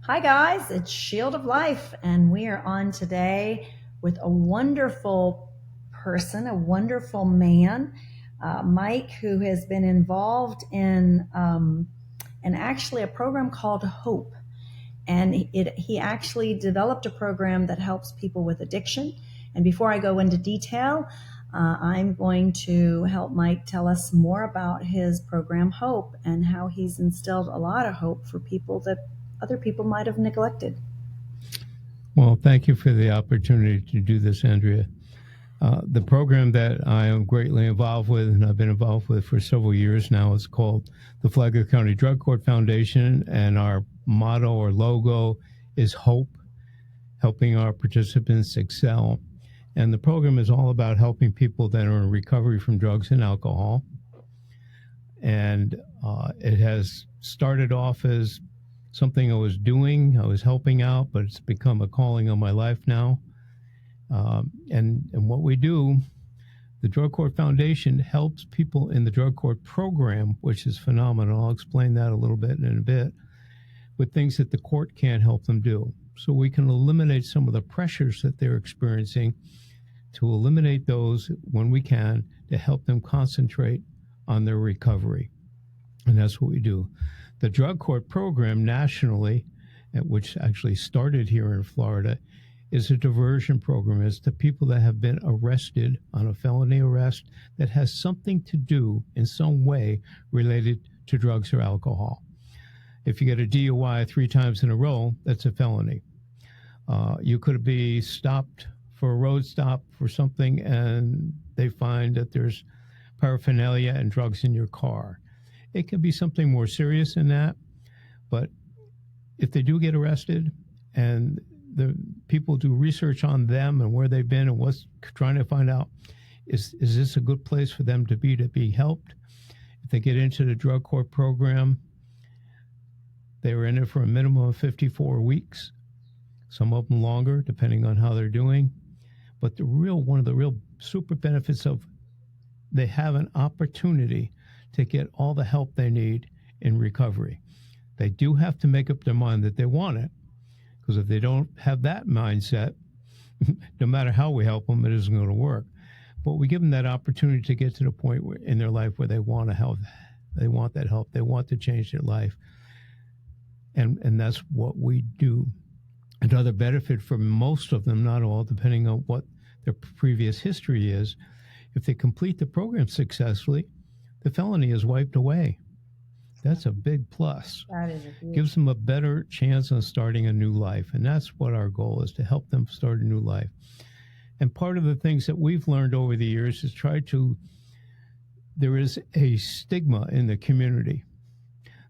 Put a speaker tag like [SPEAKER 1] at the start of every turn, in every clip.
[SPEAKER 1] Hi, guys. It's Shield of Life, and we are on today with a wonderful person, a wonderful man, Mike, who has been involved in actually a program called Hope. And he actually developed a program that helps people with addiction. And before I go into detail, I'm going to help Mike tell us more about his program, Hope, and how he's instilled a lot of hope for people that other people might have neglected.
[SPEAKER 2] Well, thank you for the opportunity to do this, Andria. The program that I am greatly involved with, and I've been involved with for several years now, is called the Flagler County Drug Court Foundation, and our motto or logo is Hope, helping our participants excel. And the program is all about helping people that are in recovery from drugs and alcohol. And it has started off as something I was doing. I was helping out, but it's become a calling on my life now. And what we do, the Drug Court Foundation helps people in the drug court program, which is phenomenal. I'll explain that a little bit in a bit, with things that the court can't help them do. So we can eliminate some of the pressures that they're experiencing, to eliminate those when we can, to help them concentrate on their recovery. And that's what we do. The drug court program nationally, which actually started here in Florida, is a diversion program. It's the people that have been arrested on a felony arrest that has something to do in some way related to drugs or alcohol. If you get a DUI 3 times in a row, that's a felony. You could be stopped for a road stop for something and they find that there's paraphernalia and drugs in your car. It can be something more serious than that, but if they do get arrested and the people do research on them and where they've been and what's trying to find out, is this a good place for them to be helped? If they get into the drug court program, they're in it for a minimum of 54 weeks, some of them longer, depending on how they're doing. But one of the real super benefits of they have an opportunity to get all the help they need in recovery. They do have to make up their mind that they want it, because if they don't have that mindset, no matter how we help them, it isn't going to work. But we give them that opportunity to get to the point in their life where they want to help. They want that help. They want to change their life. And that's what we do. Another benefit for most of them, not all, depending on what their previous history is, if they complete the program successfully, the felony is wiped away. That's a big plus.
[SPEAKER 1] That is a huge...
[SPEAKER 2] Gives them a better chance on starting a new life. And that's what our goal is, to help them start a new life. And part of the things that we've learned over the years is there is a stigma in the community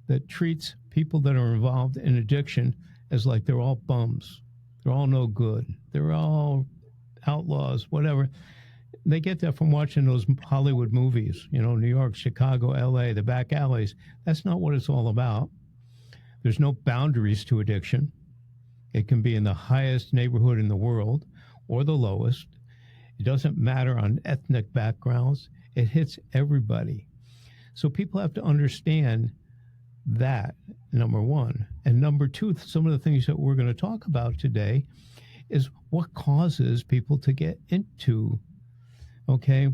[SPEAKER 2] that treats people that are involved in addiction as like they're all bums. They're all no good. They're all outlaws, whatever. They get that from watching those Hollywood movies, New York, Chicago, LA, the back alleys. That's not what it's all about. There's no boundaries to addiction. It can be in the highest neighborhood in the world or the lowest. It doesn't matter on ethnic backgrounds. It hits everybody. So people have to understand that, number one. And number two, some of the things that we're going to talk about today is what causes people to get into. Okay,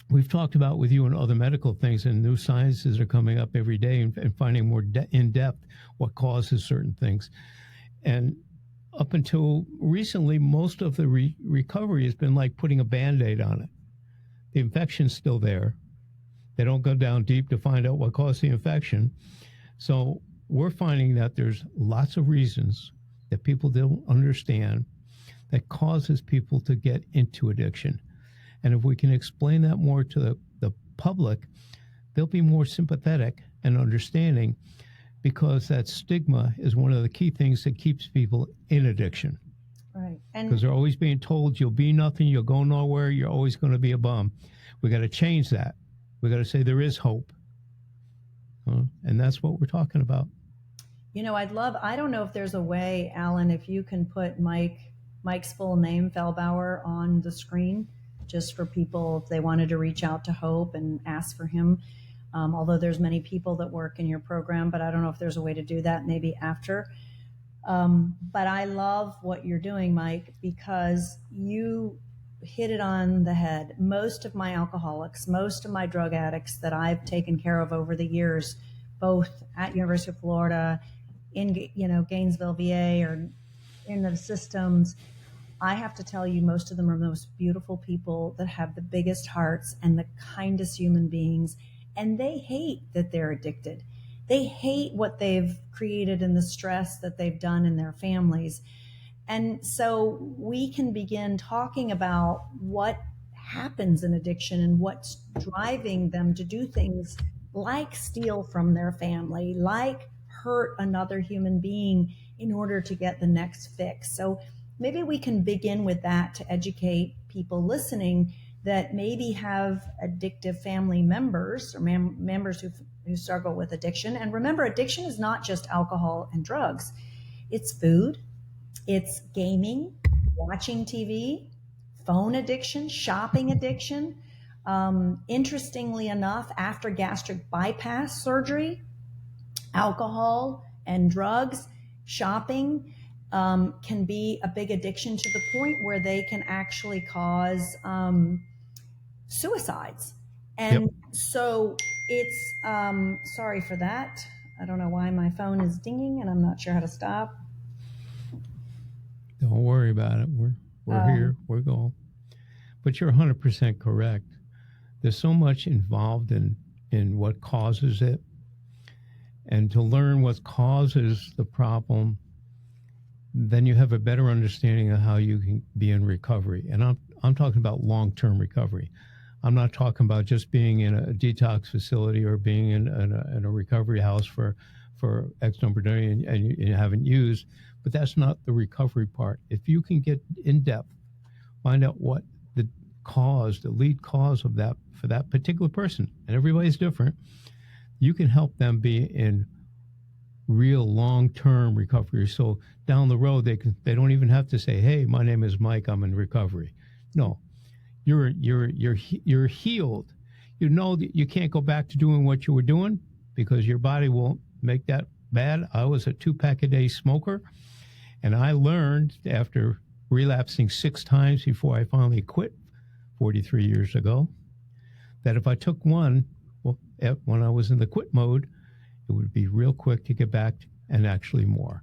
[SPEAKER 2] we've talked about with you and other medical things, and new sciences are coming up every day and finding more in depth what causes certain things. And up until recently, most of the recovery has been like putting a Band-Aid on it. The infection's still there. They don't go down deep to find out what caused the infection. So we're finding that there's lots of reasons that people don't understand that causes people to get into addiction. And if we can explain that more to the public, they'll be more sympathetic and understanding, because that stigma is one of the key things that keeps people in addiction.
[SPEAKER 1] Right.
[SPEAKER 2] Because they're always being told you'll be nothing, you'll go nowhere, you're always going to be a bum. We got to change that. We got to say there is hope. And that's what we're talking about.
[SPEAKER 1] I don't know if there's a way, Alan, if you can put Mike's full name, Feldbauer, on the screen, just for people if they wanted to reach out to Hope and ask for him. Although there's many people that work in your program, but I don't know if there's a way to do that maybe after. But I love what you're doing, Mike, because you hit it on the head. Most of my alcoholics, most of my drug addicts that I've taken care of over the years, both at University of Florida, in Gainesville, VA, or in the systems, I have to tell you, most of them are the most beautiful people that have the biggest hearts and the kindest human beings. And they hate that they're addicted. They hate what they've created and the stress that they've done in their families. And so we can begin talking about what happens in addiction and what's driving them to do things like steal from their family, like hurt another human being in order to get the next fix. So maybe we can begin with that to educate people listening that maybe have addictive family members or members who struggle with addiction. And remember, addiction is not just alcohol and drugs. It's food, it's gaming, watching TV, phone addiction, shopping addiction. Interestingly enough, after gastric bypass surgery, alcohol and drugs, shopping can be a big addiction to the point where they can actually cause suicides. And so it's, sorry for that. I don't know why my phone is dinging and I'm not sure how to stop.
[SPEAKER 2] Don't worry about it. We're here. We're going. But you're 100% correct. There's so much involved in what causes it. And to learn what causes the problem, then you have a better understanding of how you can be in recovery. And I'm talking about long-term recovery. I'm not talking about just being in a detox facility or being in a recovery house for X number of days and you haven't used, but that's not the recovery part. If you can get in depth, find out what the lead cause of that for that particular person, and everybody's different, you can help them be in real long-term recovery. So down the road, they don't even have to say, "Hey, my name is Mike. I'm in recovery." No, you're healed. You know that you can't go back to doing what you were doing because your body won't make that bad. I was a 2-pack-a-day smoker, and I learned after relapsing 6 times before I finally quit 43 years ago that if I took one, when I was in the quit mode, it would be real quick to get back and actually more.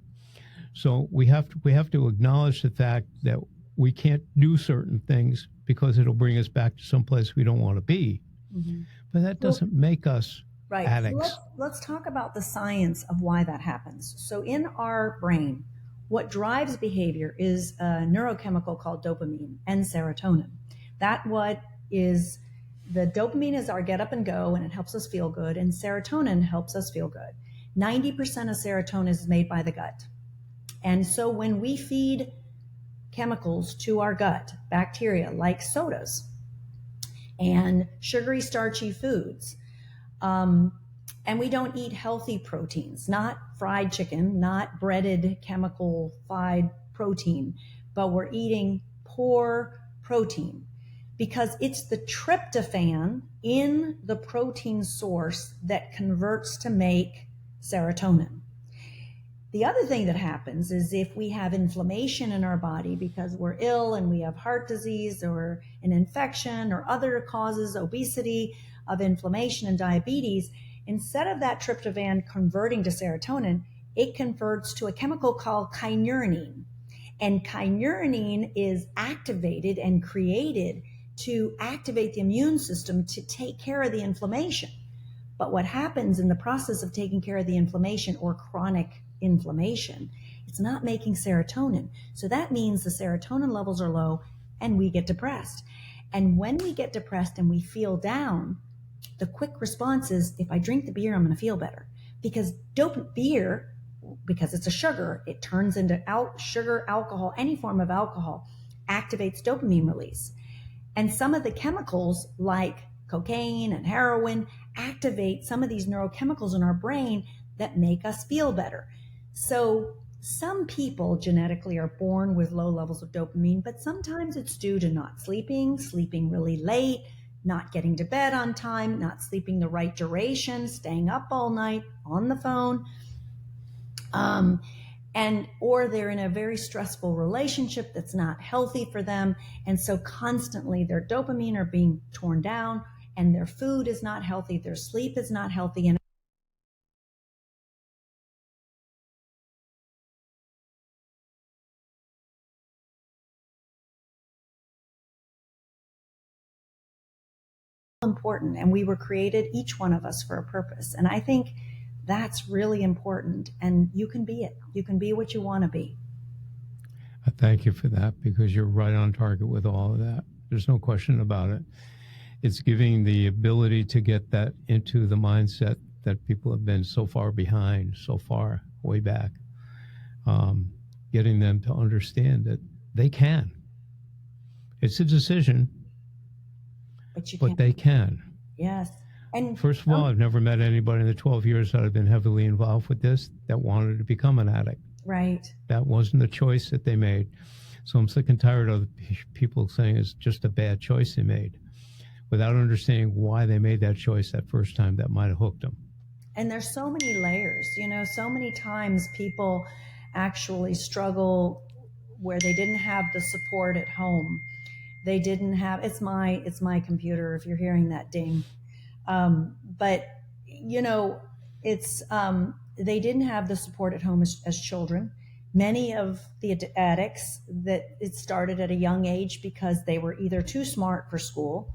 [SPEAKER 2] So we have to acknowledge the fact that we can't do certain things because it'll bring us back to someplace we don't want to be. Mm-hmm. But that doesn't make us addicts.
[SPEAKER 1] So let's talk about the science of why that happens. So in our brain, what drives behavior is a neurochemical called dopamine and serotonin. The dopamine is our get up and go, and it helps us feel good, and serotonin helps us feel good. 90% of serotonin is made by the gut. And so when we feed chemicals to our gut, bacteria like sodas and sugary, starchy foods, and we don't eat healthy proteins, not fried chicken, not breaded chemical-fied protein, but we're eating poor protein, because it's the tryptophan in the protein source that converts to make serotonin. The other thing that happens is if we have inflammation in our body because we're ill and we have heart disease or an infection or other causes, obesity, of inflammation and diabetes, instead of that tryptophan converting to serotonin, it converts to a chemical called kynurenine. And kynurenine is activated and created to activate the immune system to take care of the inflammation. But what happens in the process of taking care of the inflammation or chronic inflammation, it's not making serotonin. So that means the serotonin levels are low and we get depressed. And when we get depressed and we feel down, the quick response is, if I drink the beer, I'm going to feel better. Because beer, because it's a sugar, it turns into sugar, alcohol, any form of alcohol, activates dopamine release. And some of the chemicals like cocaine and heroin activate some of these neurochemicals in our brain that make us feel better. So some people genetically are born with low levels of dopamine, but sometimes it's due to not sleeping really late, not getting to bed on time, not sleeping the right duration, staying up all night on the phone. And or they're in a very stressful relationship that's not healthy for them, and so constantly their dopamine are being torn down, and their food is not healthy, their sleep is not healthy, and important. And we were created, each one of us, for a purpose. And I think that's really important. And you can be it. You can be what you want to be.
[SPEAKER 2] I thank you for that, because you're right on target with all of that. There's no question about it. It's giving the ability to get that into the mindset that people have been so far behind, so far way back. Getting them to understand that they can. It's a decision, but they can.
[SPEAKER 1] Yes. And
[SPEAKER 2] first of all, I've never met anybody in the 12 years that I've been heavily involved with this that wanted to become an addict.
[SPEAKER 1] Right.
[SPEAKER 2] That wasn't the choice that they made. So I'm sick and tired of people saying it's just a bad choice they made, without understanding why they made that choice that first time that might have hooked them.
[SPEAKER 1] And there's so many layers, so many times people actually struggle where they didn't have the support at home. They didn't have, it's my computer if you're hearing that ding. But it's, they didn't have the support at home as children. Many of the addicts, that it started at a young age because they were either too smart for school,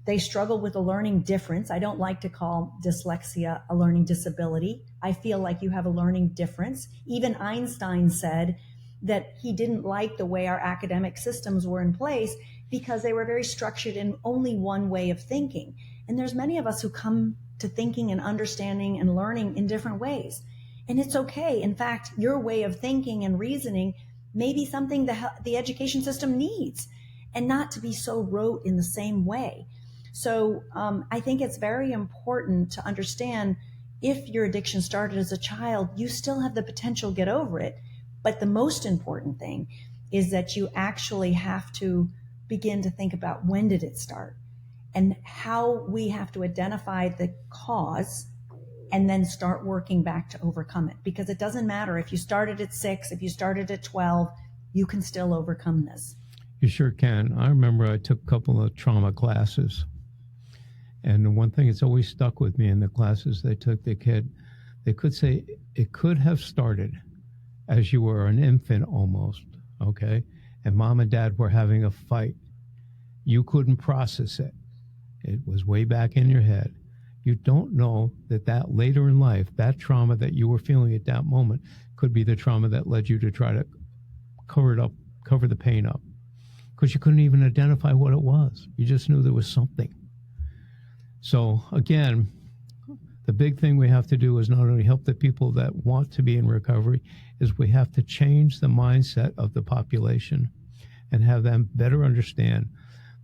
[SPEAKER 1] they struggle with a learning difference. I don't like to call dyslexia a learning disability. I feel like you have a learning difference. Even Einstein said that he didn't like the way our academic systems were in place because they were very structured in only one way of thinking. And there's many of us who come to thinking and understanding and learning in different ways. And it's okay. In fact, your way of thinking and reasoning may be something the education system needs, and not to be so rote in the same way. So I think it's very important to understand, if your addiction started as a child, you still have the potential to get over it. But the most important thing is that you actually have to begin to think about, when did it start, and how we have to identify the cause and then start working back to overcome it. Because it doesn't matter if you started at 6, if you started at 12, you can still overcome this.
[SPEAKER 2] You sure can. I remember I took a couple of trauma classes. And the one thing that's always stuck with me in the classes they took, they could say it could have started as you were an infant almost, okay? And mom and dad were having a fight. You couldn't process it. It was way back in your head. You don't know that later in life, that trauma that you were feeling at that moment could be the trauma that led you to try to cover it up, cover the pain up. Because you couldn't even identify what it was. You just knew there was something. So again, the big thing we have to do is not only help the people that want to be in recovery, is we have to change the mindset of the population and have them better understand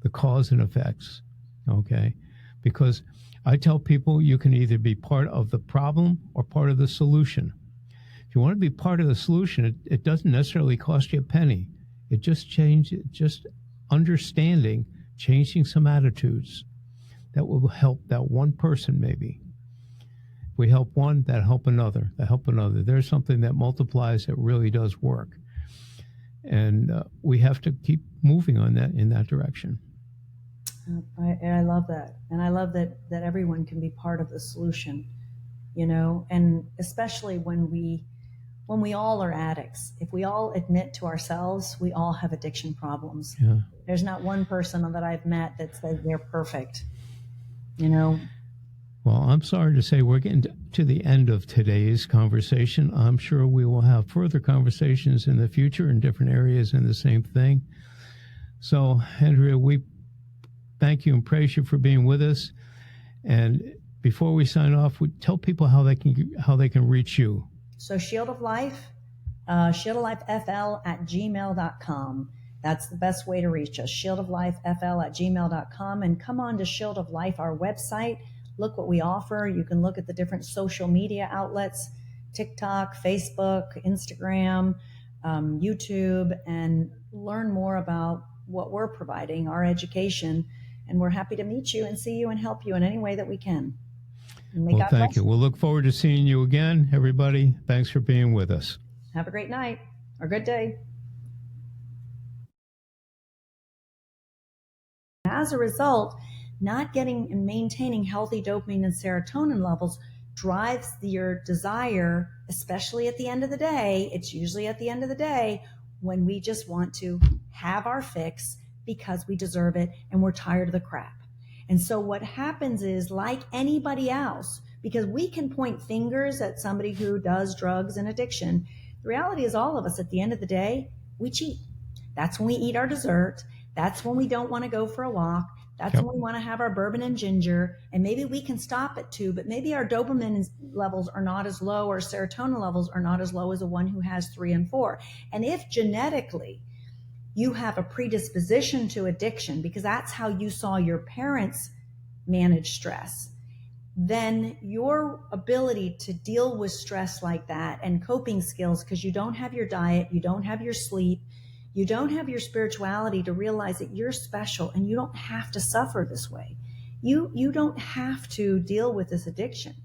[SPEAKER 2] the cause and effects, okay? Because I tell people you can either be part of the problem or part of the solution. If you want to be part of the solution, it doesn't necessarily cost you a penny. It just understanding, changing some attitudes. That will help that one person maybe. If we help one, that help another, that help another. There's something that multiplies that really does work. And we have to keep moving on that, in that direction.
[SPEAKER 1] I love that. And I love that everyone can be part of the solution, and especially when we all are addicts. If we all admit to ourselves, we all have addiction problems.
[SPEAKER 2] Yeah.
[SPEAKER 1] There's not one person that I've met that says they're perfect.
[SPEAKER 2] Well, I'm sorry to say we're getting to the end of today's conversation. I'm sure we will have further conversations in the future in different areas in the same thing. So, Andria, we thank you and praise you for being with us. And before we sign off, we tell people how they can reach you.
[SPEAKER 1] So Shield of Life, shieldoflifefl@gmail.com. That's the best way to reach us, shieldoflifefl@gmail.com. And come on to Shield of Life, our website. Look what we offer. You can look at the different social media outlets, TikTok, Facebook, Instagram, YouTube, and learn more about what we're providing, our education. And we're happy to meet you and see you and help you in any way that we can.
[SPEAKER 2] Well, thank you. We'll look forward to seeing you again, everybody. Thanks for being with us.
[SPEAKER 1] Have a great night or good day. As a result, not getting and maintaining healthy dopamine and serotonin levels drives your desire, especially at the end of the day. It's usually at the end of the day when we just want to have our fix because we deserve it and we're tired of the crap. And so what happens is, like anybody else, because we can point fingers at somebody who does drugs and addiction, the reality is all of us at the end of the day, we cheat. That's when we eat our dessert. That's when we don't want to go for a walk. That's when we want to have our bourbon and ginger, and maybe we can stop at 2, but maybe our dopamine levels are not as low, or serotonin levels are not as low as the one who has 3 and 4. And if genetically you have a predisposition to addiction, because that's how you saw your parents manage stress, then your ability to deal with stress like that and coping skills, because you don't have your diet, you don't have your sleep, you don't have your spirituality to realize that you're special and you don't have to suffer this way. You don't have to deal with this addiction.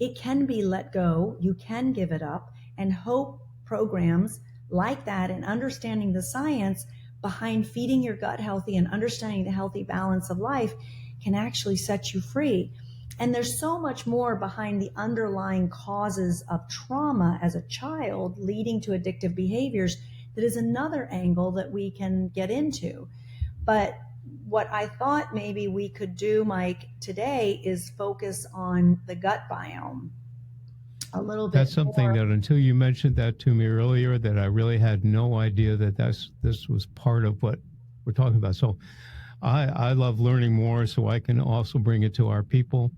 [SPEAKER 1] It can be let go. You can give it up, and hope programs like that and understanding the science behind feeding your gut healthy and understanding the healthy balance of life can actually set you free. And there's so much more behind the underlying causes of trauma as a child leading to addictive behaviors that is another angle that we can get into. But what I thought maybe we could do, Mike, today is focus on the gut biome a little bit.
[SPEAKER 2] That's something that, until you mentioned that to me earlier, that I really had no idea that this was part of what we're talking about. So I love learning more, so I can also bring it to our people.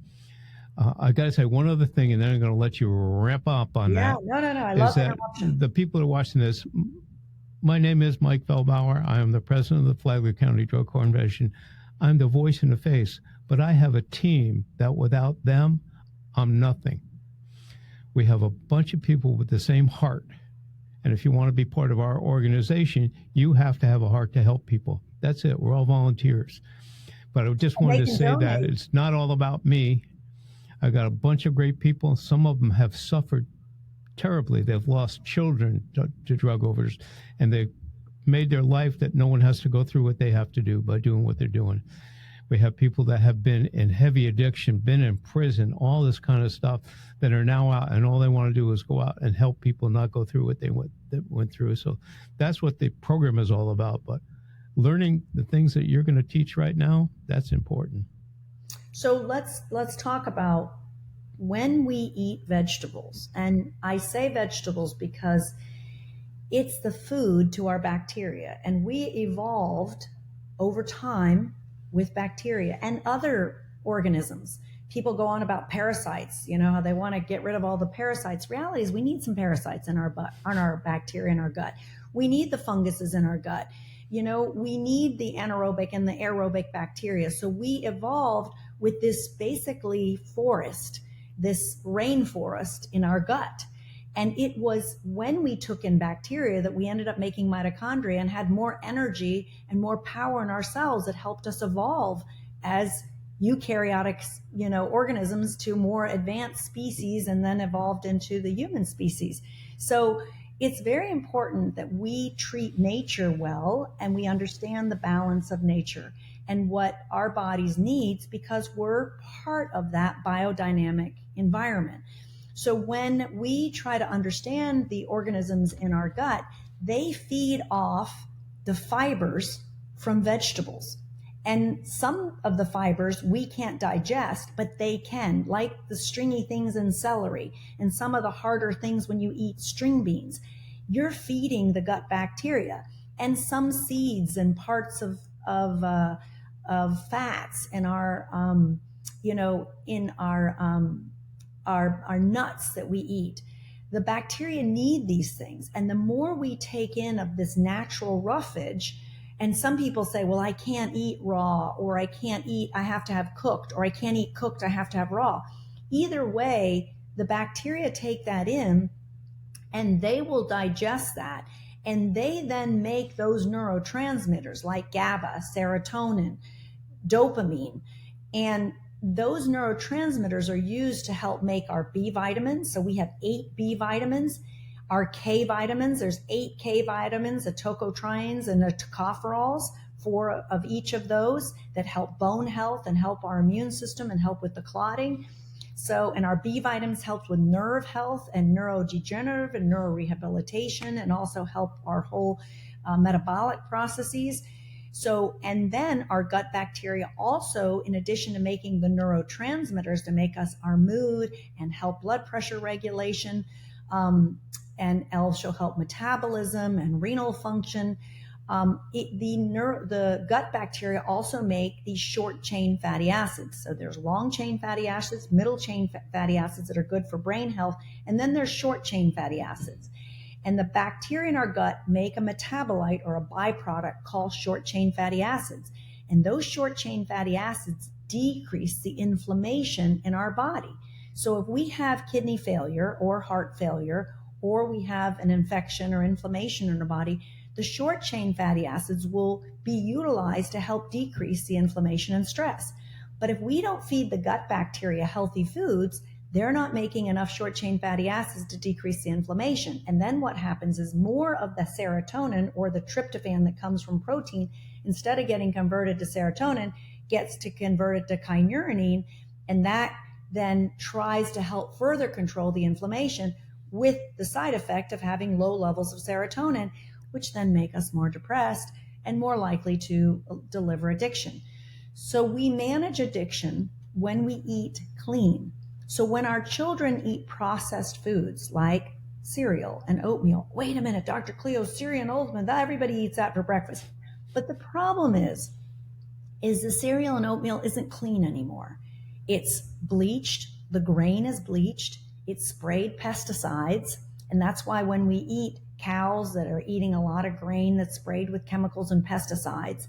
[SPEAKER 2] I got to say one other thing, and then I'm going to let you wrap up on that.
[SPEAKER 1] No. I love that option.
[SPEAKER 2] The people that are watching this, my name is Mike Feldbauer. I am the president of the Flagler County Drug Court Foundation. I'm the voice and the face, but I have a team that without them, I'm nothing. We have a bunch of people with the same heart. And if you want to be part of our organization, you have to have a heart to help people. That's it. We're all volunteers. But I just wanted to say that it's not all about me. I got a bunch of great people. Some of them have suffered terribly. They've lost children to drug overdose, and they've made their life that no one has to go through what they have to do by doing what they're doing. We have people that have been in heavy addiction, been in prison, all this kind of stuff, that are now out, and all they want to do is go out and help people not go through what they went through. So that's what the program is all about. But learning the things that you're going to teach right now, that's important.
[SPEAKER 1] So let's talk about when we eat vegetables. And I say vegetables because it's the food to our bacteria. And we evolved over time with bacteria and other organisms. People go on about parasites, how they want to get rid of all the parasites. Reality is we need some parasites in our bacteria in our gut. We need the funguses in our gut. We need the anaerobic and the aerobic bacteria. So we evolved with this basically forest, this rainforest in our gut. And it was when we took in bacteria that we ended up making mitochondria and had more energy and more power in our cells that helped us evolve as eukaryotic, organisms to more advanced species, and then evolved into the human species. So it's very important that we treat nature well and we understand the balance of nature and what our bodies needs, because we're part of that biodynamic environment. So when we try to understand the organisms in our gut, they feed off the fibers from vegetables. And some of the fibers we can't digest, but they can, like the stringy things in celery and some of the harder things when you eat string beans. You're feeding the gut bacteria, and some seeds and parts of fats in our our nuts that we eat. The bacteria need these things. And the more we take in of this natural roughage, and some people say, well, I can't eat raw, or I have to have cooked, or I can't eat cooked, I have to have raw. Either way, the bacteria take that in and they will digest that. And they then make those neurotransmitters like GABA, serotonin, dopamine. And those neurotransmitters are used to help make our B vitamins. So we have 8 B vitamins. Our K vitamins, there's 8 K vitamins, the tocotrienols and the tocopherols, 4 of each of those that help bone health and help our immune system and help with the clotting. So, and our B vitamins help with nerve health and neurodegenerative and neurorehabilitation, and also help our whole metabolic processes. So, and then our gut bacteria also, in addition to making the neurotransmitters to make us our mood and help blood pressure regulation, and also help metabolism and renal function. The gut bacteria also make these short chain fatty acids. So there's long chain fatty acids, middle chain fatty acids that are good for brain health, and then there's short chain fatty acids. And the bacteria in our gut make a metabolite or a byproduct called short chain fatty acids. And those short chain fatty acids decrease the inflammation in our body. So if we have kidney failure or heart failure, or we have an infection or inflammation in our body, the short chain fatty acids will be utilized to help decrease the inflammation and stress. But if we don't feed the gut bacteria healthy foods, they're not making enough short chain fatty acids to decrease the inflammation. And then what happens is more of the serotonin or the tryptophan that comes from protein, instead of getting converted to serotonin, gets to converted to kynurenine, and that then tries to help further control the inflammation, with the side effect of having low levels of serotonin, which then make us more depressed and more likely to deliver addiction. So we manage addiction when we eat clean. So when our children eat processed foods like cereal and oatmeal, wait a minute, Dr. Klioze, cereal and oatmeal, everybody eats that for breakfast. But the problem is the cereal and oatmeal isn't clean anymore. It's bleached, the grain is bleached, it's sprayed pesticides, and that's why when we eat cows that are eating a lot of grain that's sprayed with chemicals and pesticides,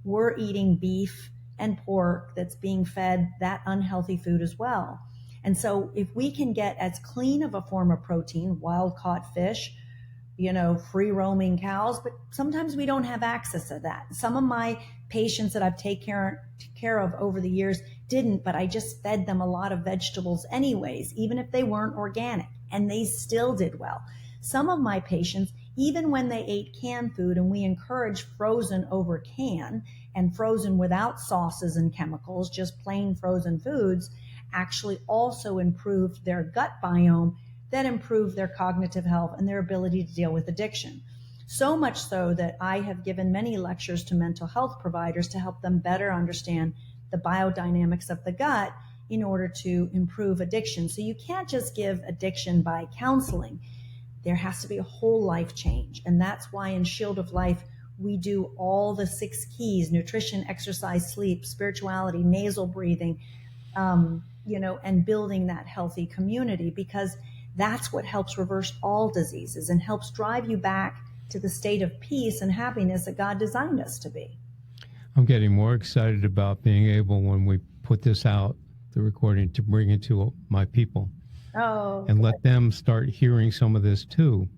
[SPEAKER 1] we're eating beef and pork that's being fed that unhealthy food as well. And so if we can get as clean of a form of protein, wild-caught fish, free-roaming cows, but sometimes we don't have access to that. Some of my patients that I've taken care of over the years didn't, but I just fed them a lot of vegetables anyways, even if they weren't organic, and they still did well. Some of my patients, even when they ate canned food, and we encourage frozen over can and frozen without sauces and chemicals, just plain frozen foods, actually also improved their gut biome, that improved their cognitive health and their ability to deal with addiction. So much so that I have given many lectures to mental health providers to help them better understand the biodynamics of the gut in order to improve addiction. So you can't just give addiction by counseling. There has to be a whole life change. And that's why in Shield of Life, we do all the 6 keys: nutrition, exercise, sleep, spirituality, nasal breathing, and building that healthy community, because that's what helps reverse all diseases and helps drive you back to the state of peace and happiness that God designed us to be.
[SPEAKER 2] I'm getting more excited about being able, when we put this out, the recording, to bring it to my people.
[SPEAKER 1] Oh,
[SPEAKER 2] and let them start hearing some of this too,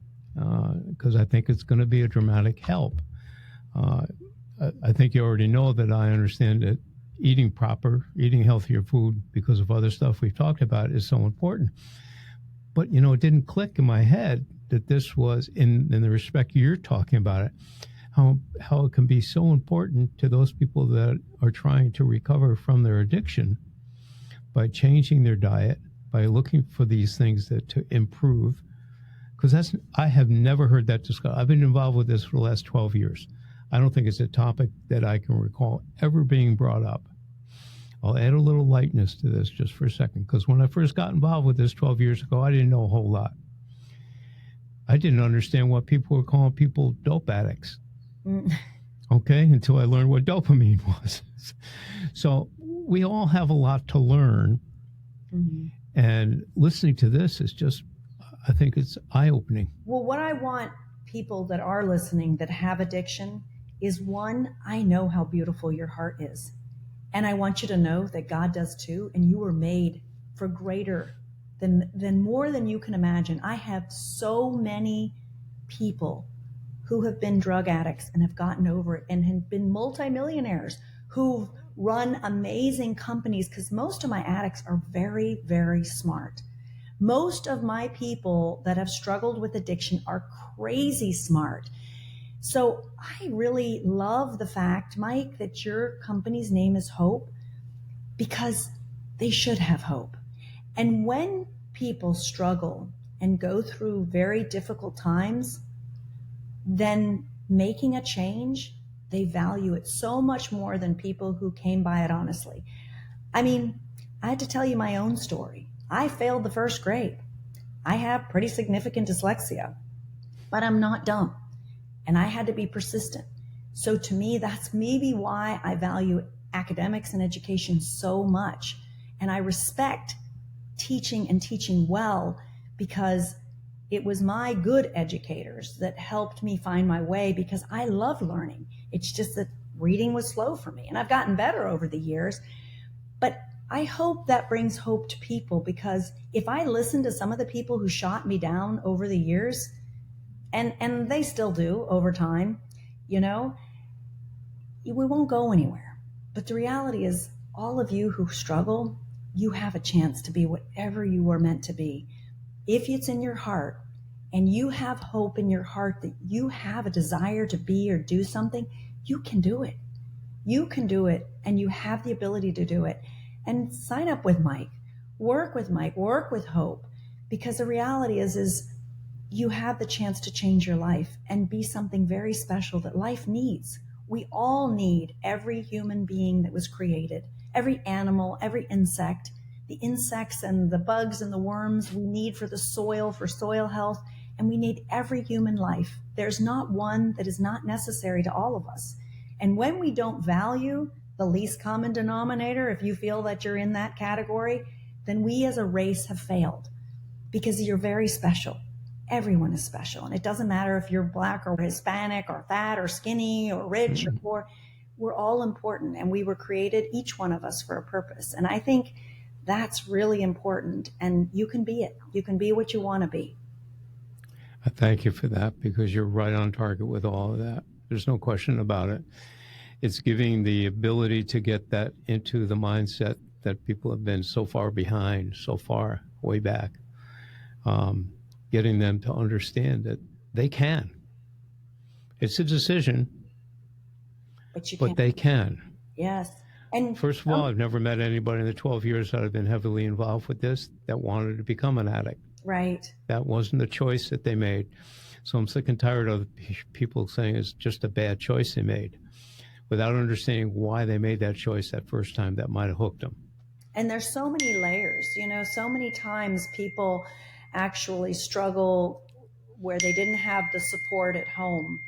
[SPEAKER 2] because I think it's going to be a dramatic help. I think you already know that I understand that eating healthier food, because of other stuff we've talked about, is so important. But, it didn't click in my head that this was, in the respect you're talking about it, how it can be so important to those people that are trying to recover from their addiction by changing their diet, by looking for these things to improve. Because I have never heard that discussed. I've been involved with this for the last 12 years. I don't think it's a topic that I can recall ever being brought up. I'll add a little lightness to this just for a second, because when I first got involved with this 12 years ago, I didn't know a whole lot. I didn't understand what people were calling people dope addicts. Okay, until I learned what dopamine was. So we all have a lot to learn. Mm-hmm. And listening to this is just, I think it's eye-opening.
[SPEAKER 1] Well, what I want people that are listening that have addiction is, one, I know how beautiful your heart is. And I want you to know that God does too, and you were made for greater than more than you can imagine. I have so many people who have been drug addicts and have gotten over it and have been multimillionaires who've run amazing companies, because most of my addicts are very, very smart. Most of my people that have struggled with addiction are crazy smart. So I really love the fact, Mike, that your company's name is Hope, because they should have hope. And when people struggle and go through very difficult times, then making a change, they value it so much more than people who came by it honestly. I mean, I had to tell you my own story. I failed the first grade. I have pretty significant dyslexia, but I'm not dumb. And I had to be persistent. So to me, that's maybe why I value academics and education so much. And I respect teaching and teaching well, because it was my good educators that helped me find my way, because I love learning. It's just that reading was slow for me, and I've gotten better over the years. But I hope that brings hope to people, because if I listen to some of the people who shot me down over the years, and they still do over time, you know, we won't go anywhere. But the reality is, all of you who struggle, you have a chance to be whatever you were meant to be. If it's in your heart and you have hope in your heart that you have a desire to be or do something, you can do it. You can do it, and you have the ability to do it. And sign up with Mike, work with Hope, because the reality is you have the chance to change your life and be something very special that life needs. We all need every human being that was created, every animal, every insect, the insects and the bugs and the worms we need for soil health, and we need every human life. There's not one that is not necessary to all of us. And when we don't value the least common denominator, if you feel that you're in that category, then we as a race have failed, because you're very special. Everyone is special. And it doesn't matter if you're Black or Hispanic or fat or skinny or rich or poor. We're all important, and we were created, each one of us, for a purpose. And I think that's really important. And you can be it. You can be what you want to be.
[SPEAKER 2] I thank you for that, because you're right on target with all of that. There's no question about it. It's giving the ability to get that into the mindset that people have been so far behind, so far way back. Getting them to understand that they can. It's a decision, but they can.
[SPEAKER 1] Yes. And
[SPEAKER 2] first of all, I've never met anybody in the 12 years that I've been heavily involved with this that wanted to become an addict.
[SPEAKER 1] Right.
[SPEAKER 2] That wasn't the choice that they made. So I'm sick and tired of people saying it's just a bad choice they made, without understanding why they made that choice that first time that might have hooked them.
[SPEAKER 1] And there's so many layers, so many times people actually struggle where they didn't have the support at home.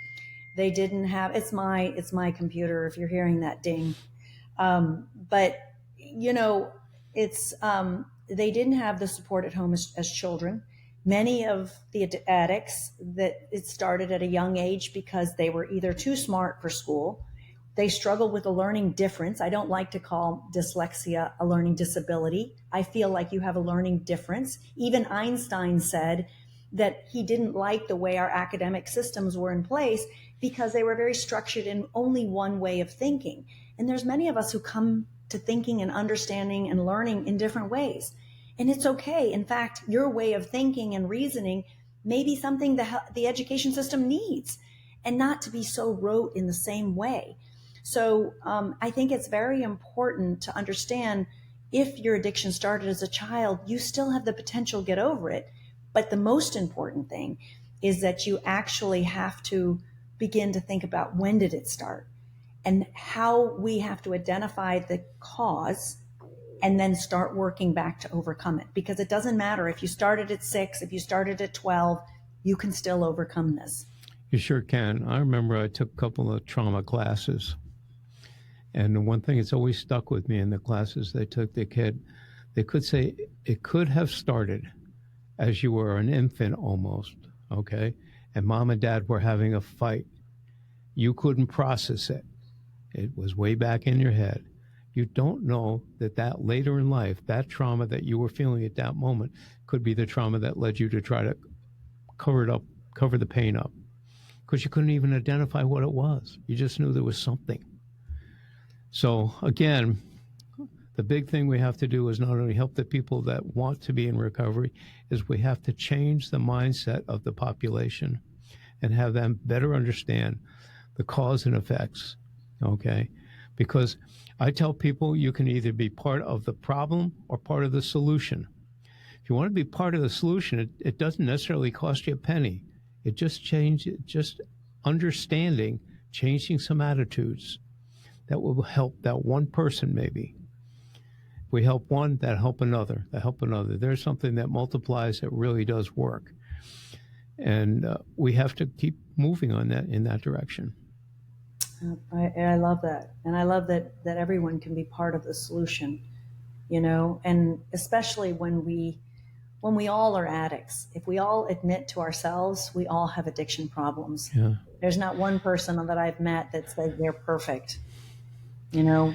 [SPEAKER 1] They didn't have, it's my computer if you're hearing that ding. But it's, they didn't have the support at home as children. Many of the addicts, that it started at a young age because they were either too smart for school. They struggled with a learning difference. I don't like to call dyslexia a learning disability. I feel like you have a learning difference. Even Einstein said that he didn't like the way our academic systems were in place, because they were very structured in only one way of thinking. And there's many of us who come to thinking and understanding and learning in different ways. And it's okay. In fact, your way of thinking and reasoning may be something the education system needs, and not to be so rote in the same way. So I think it's very important to understand, if your addiction started as a child, you still have the potential to get over it. But the most important thing is that you actually have to begin to think about, when did it start, and how we have to identify the cause and then start working back to overcome it. Because it doesn't matter if you started at 6, if you started at 12, you can still overcome this.
[SPEAKER 2] You sure can. I remember I took a couple of trauma classes. And the one thing that's always stuck with me in the classes they took, they could say it could have started as you were an infant almost, okay? And mom and dad were having a fight. You couldn't process it. It was way back in your head. You don't know that later in life, that trauma that you were feeling at that moment could be the trauma that led you to try to cover the pain up, because you couldn't even identify what it was. You just knew there was something. So again, The big thing we have to do is not only help the people that want to be in recovery, is we have to change the mindset of the population and have them better understand the cause and effects, okay? Because I tell people you can either be part of the problem or part of the solution. If you want to be part of the solution, it doesn't necessarily cost you a penny. It just understanding, changing some attitudes that will help that one person maybe. If we help one, that help another, that help another. There's something that multiplies that really does work. And we have to keep moving on that in that direction.
[SPEAKER 1] I love that. And I love that everyone can be part of the solution, you know, and especially when we all are addicts. If we all admit to ourselves, we all have addiction problems.
[SPEAKER 2] Yeah.
[SPEAKER 1] There's not one person that I've met that says they're perfect, you know.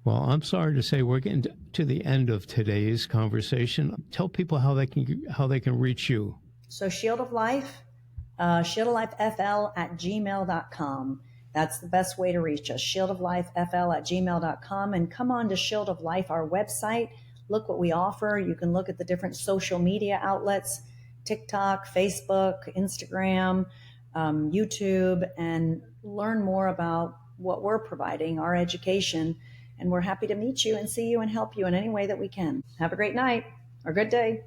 [SPEAKER 2] Well, I'm sorry to say we're getting to the end of today's conversation. Tell people how they can reach you.
[SPEAKER 1] So Shield of Life, shieldoflifefl@gmail.com. That's the best way to reach us, shieldoflifefl@gmail.com. And come on to Shield of Life, our website. Look what we offer. You can look at the different social media outlets, TikTok, Facebook, Instagram, YouTube, and learn more about what we're providing, our education. And we're happy to meet you and see you and help you in any way that we can. Have a great night or good day.